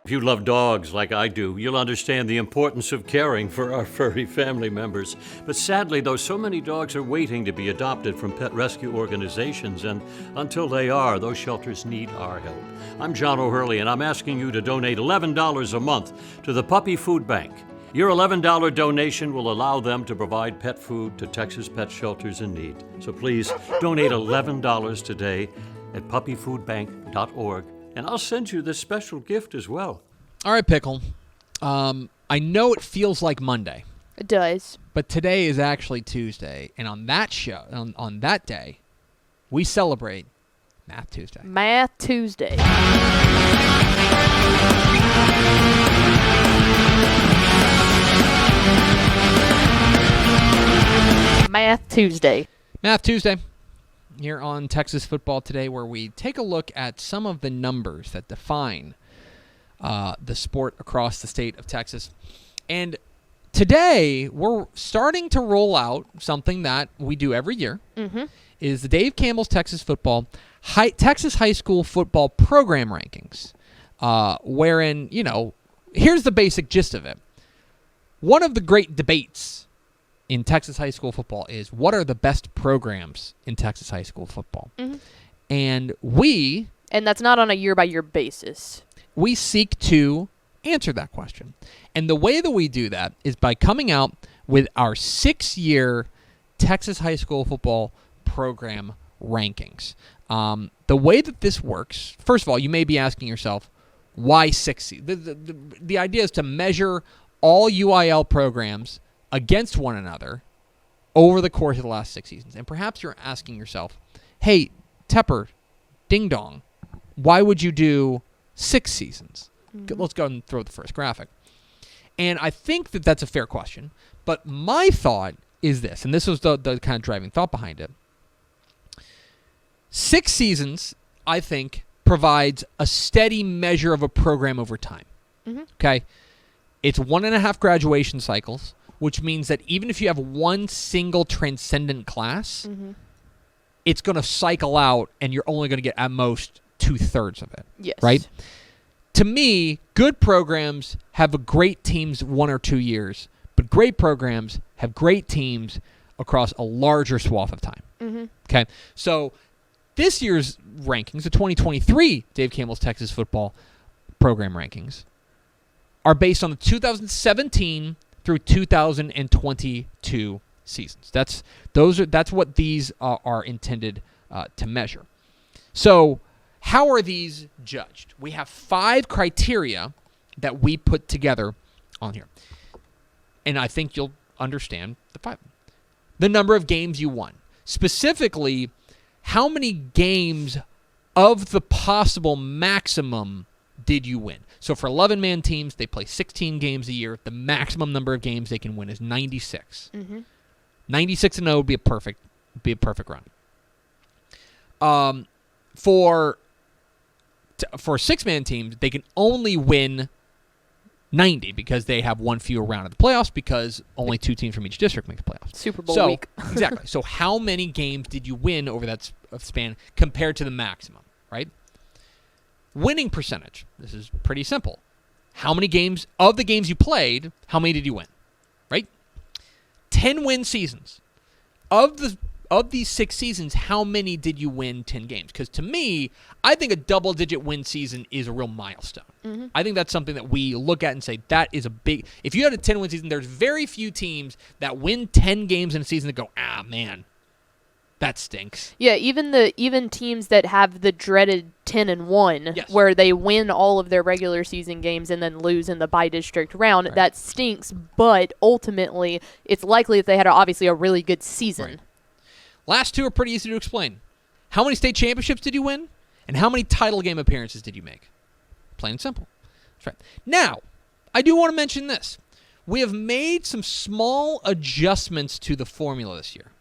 If you love dogs like I do, you'll understand the importance of caring for our furry family members. But sadly, though, so many dogs are waiting to be adopted from pet rescue organizations, and until they are, those shelters need our help. I'm John O'Hurley, and I'm asking you to donate $11 a month to the Puppy Food Bank. Your $11 donation will allow them to provide pet food to Texas pet shelters in need. So please donate $11 today at puppyfoodbank.org. And I'll send you this special gift as well. All right, Pickle. I know it feels like Monday. It does. But today is actually Tuesday. And on that show, on that day, we celebrate Math Tuesday. Math Tuesday. Math Tuesday. Math Tuesday. Here on Texas Football Today, where we take a look at some of the numbers that define the sport across the state of Texas. And today, we're starting to roll out something that we do every year, is the Dave Campbell's Texas Texas High School Football Program Rankings, wherein, here's the basic gist of it. One of the great debates in Texas high school football is what are the best programs in Texas high school football? And that's not on a year-by-year basis. We seek to answer that question. And the way that we do that is by coming out with our 6-year Texas high school football program rankings. The way that this works, first of all, you may be asking yourself, why 6? The idea is to measure all UIL programs against one another over the course of the last 6 seasons. And perhaps you're asking yourself, hey, Tepper, Ding Dong, why would you do 6 seasons? Let's go and throw the first graphic. And I think that that's a fair question. But my thought is this, and this was the kind of driving thought behind it. 6 seasons, I think, provides a steady measure of a program over time. Okay? It's 1.5 graduation cycles, which means that even if you have one single transcendent class, it's going to cycle out and you're only going to get at most 2/3 of it. Yes. Right? To me, good programs have great teams 1 or 2 years, but great programs have great teams across a larger swath of time. Okay? So this year's rankings, the 2023 Dave Campbell's Texas Football Program rankings, are based on the 2017 through 2022 seasons. That's what these are intended to measure. So how are these judged? We have 5 criteria that we put together on here. And I think you'll understand the 5. The number of games you won. Specifically, how many games of the possible maximum did you win? So for 11-man teams, they play 16 games a year. The maximum number of games they can win is 96. 96-0 would be a perfect run. For 6-man teams, they can only win 90 because they have one fewer round of the playoffs because only 2 teams from each district make the playoffs. Super Bowl week. Exactly. So how many games did you win over that span compared to the maximum, right? Winning percentage. This is pretty simple. How many games of the games you played, how many did you win? Right? 10 win seasons. Of these 6 seasons, how many did you win 10 games? Because to me, I think a double-digit win season is a real milestone. I think that's something that we look at and say, that is a big... If you had a 10-win season, there's very few teams that win 10 games in a season that go, man, that stinks. Yeah, even teams that have the dreaded 10-1, Yes. where they win all of their regular season games and then lose in the by-district round, Right. that stinks, but ultimately, it's likely if they had obviously a really good season. Right. Last 2 are pretty easy to explain. How many state championships did you win? And how many title game appearances did you make? Plain and simple. That's right. Now, I do want to mention this. We have made some small adjustments to the formula this year.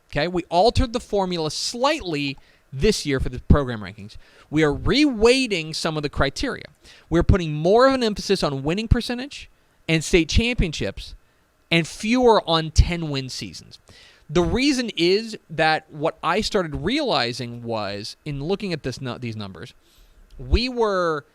Okay? We altered the formula slightly this year for the program rankings. We are reweighting some of the criteria. We're putting more of an emphasis on winning percentage and state championships and fewer on 10-win seasons. The reason is that what I started realizing was, in looking at these numbers, we were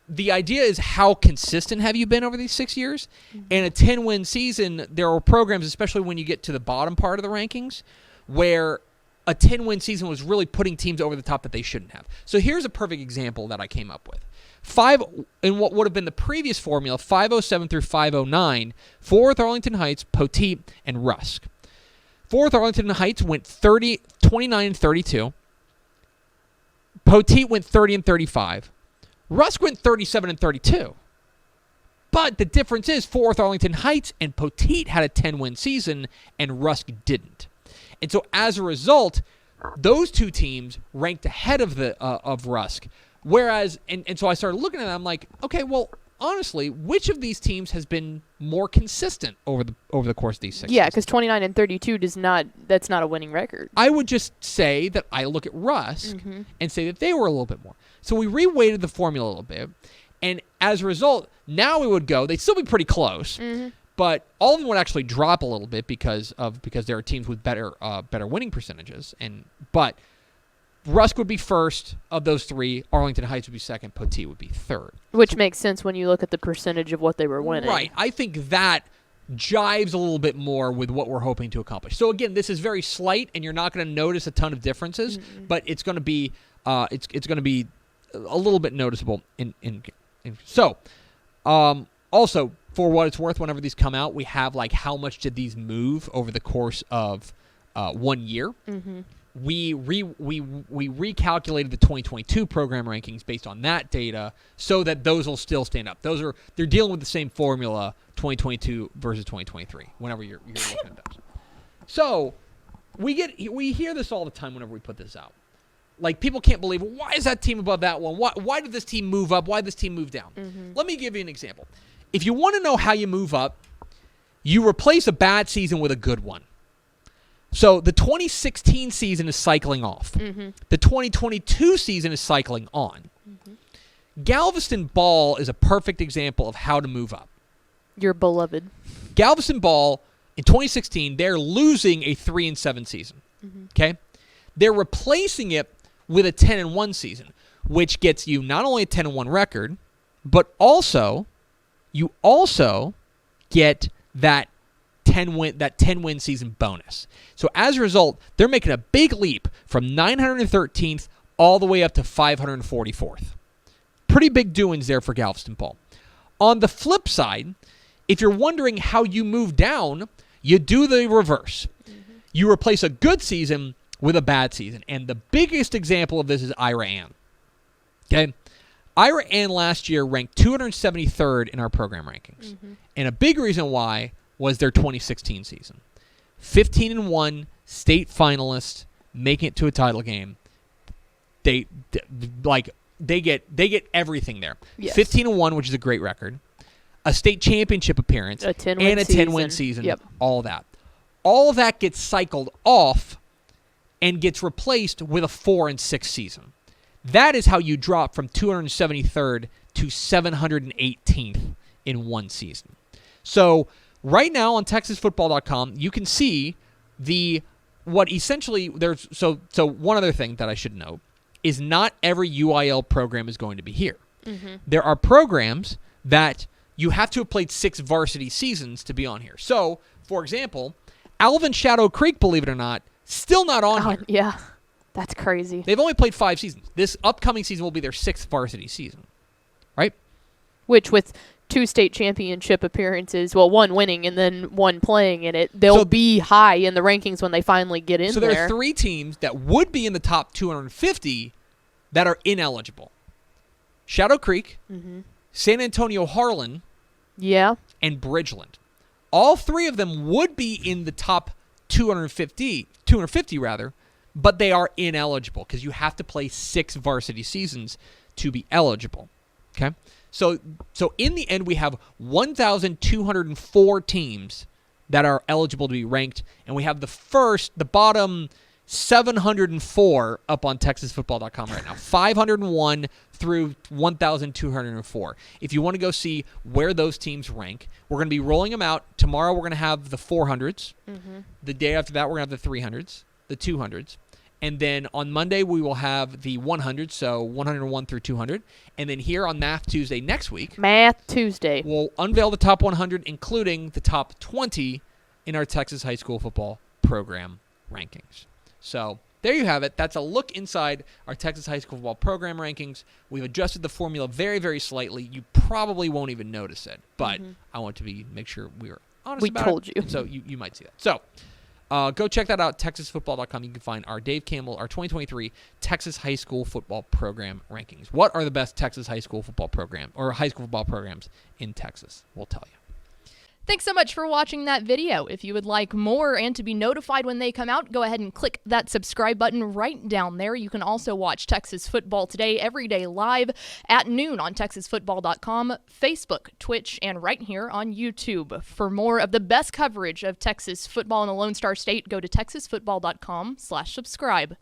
the idea is how consistent have you been over these 6 years? And a 10-win season, there are programs, especially when you get to the bottom part of the rankings, where a 10-win season was really putting teams over the top that they shouldn't have. So here's a perfect example that I came up with. In what would have been the previous formula, 507 through 509, Fort Worth, Arlington Heights, Poteet, and Rusk. Fort Worth, Arlington Heights went 29 and 32. Poteet went 30 and 35. Rusk went 37 and 32. But the difference is Fort Worth, Arlington Heights and Poteet had a 10-win season, and Rusk didn't. And so as a result, those two teams ranked ahead of Rusk. Whereas, and so I started looking at it, I'm like, okay, well, honestly, which of these teams has been more consistent over the course of these 6 Yeah, seasons? because 29 and 32 that's not a winning record. I would just say that I look at Rusk and say that they were a little bit more. So we reweighted the formula a little bit, and as a result, now we would go, they'd still be pretty close, but all of them would actually drop a little bit because there are teams with better winning percentages, but Rusk would be first of those three, Arlington Heights would be second, Poteet would be third. Which makes sense when you look at the percentage of what they were winning. Right. I think that jives a little bit more with what we're hoping to accomplish. So again, this is very slight, and you're not going to notice a ton of differences, but it's going to be it's going to be a little bit noticeable. So, also for what it's worth, whenever these come out, we have like how much did these move over the course of 1 year. We recalculated the 2022 program rankings based on that data so that those will still stand up. They're dealing with the same formula, 2022 versus 2023, whenever you're looking at those. So we hear this all the time whenever we put this out. Like, people can't believe, why is that team above that one? Why did this team move up? Why did this team move down? Let me give you an example. If you want to know how you move up, you replace a bad season with a good one. So the 2016 season is cycling off. The 2022 season is cycling on. Galveston Ball is a perfect example of how to move up. Your beloved. Galveston Ball, in 2016, they're losing a 3-7 season. Okay? They're replacing it with a 10-1 season, which gets you not only a 10-1 record, but you also get that 10-win season bonus. So as a result, they're making a big leap from 913th all the way up to 544th. Pretty big doings there for Galveston Ball. On the flip side, if you're wondering how you move down, you do the reverse. You replace a good season with a bad season. And the biggest example of this is Ira Ann. Okay? Ira Ann last year ranked 273rd in our program rankings. And a big reason why was their 2016 season. 15-1, state finalist, making it to a title game. They get everything there. Yes. 15-1, which is a great record. A state championship appearance. A 10-win and a 10-win season. Yep. All of that. All of that gets cycled off and gets replaced with a 4-6 season. That is how you drop from 273rd to 718th in one season. So right now on TexasFootball.com, you can see what essentially there's. So one other thing that I should note is not every UIL program is going to be here. There are programs that you have to have played 6 varsity seasons to be on here. So, for example, Alvin Shadow Creek, believe it or not, still not on here. Yeah, that's crazy. They've only played 5 seasons. This upcoming season will be their 6th varsity season, right? Which, with 2 state championship appearances, well, 1 winning and then 1 playing in it, they'll be high in the rankings when they finally get in there. So there are 3 teams that would be in the top 250 that are ineligible. Shadow Creek, San Antonio Harlan, and Bridgeland. All 3 of them would be in the top 250 rather, but they are ineligible because you have to play 6 varsity seasons to be eligible. Okay? So in the end, we have 1,204 teams that are eligible to be ranked, and we have the bottom 704 up on TexasFootball.com right now. 501 through 1,204. If you want to go see where those teams rank, we're going to be rolling them out. Tomorrow we're going to have the 400s. The day after that we're going to have the 300s, the 200s. And then on Monday, we will have the 100, so 101 through 200. And then here on Math Tuesday next week, Math Tuesday, we'll unveil the top 100, including the top 20 in our Texas high school football program rankings. So there you have it. That's a look inside our Texas high school football program rankings. We've adjusted the formula very, very slightly. You probably won't even notice it, but I want to make sure we are honest about it. We told you. So you might see that. So go check that out, texasfootball.com. You can find our Dave Campbell, our 2023 Texas high school football program rankings. What are the best Texas high school football program or high school football programs in Texas? We'll tell you. Thanks so much for watching that video. If you would like more and to be notified when they come out, go ahead and click that subscribe button right down there. You can also watch Texas Football Today every day live at noon on TexasFootball.com, Facebook, Twitch, and right here on YouTube. For more of the best coverage of Texas football in the Lone Star State, go to TexasFootball.com/subscribe.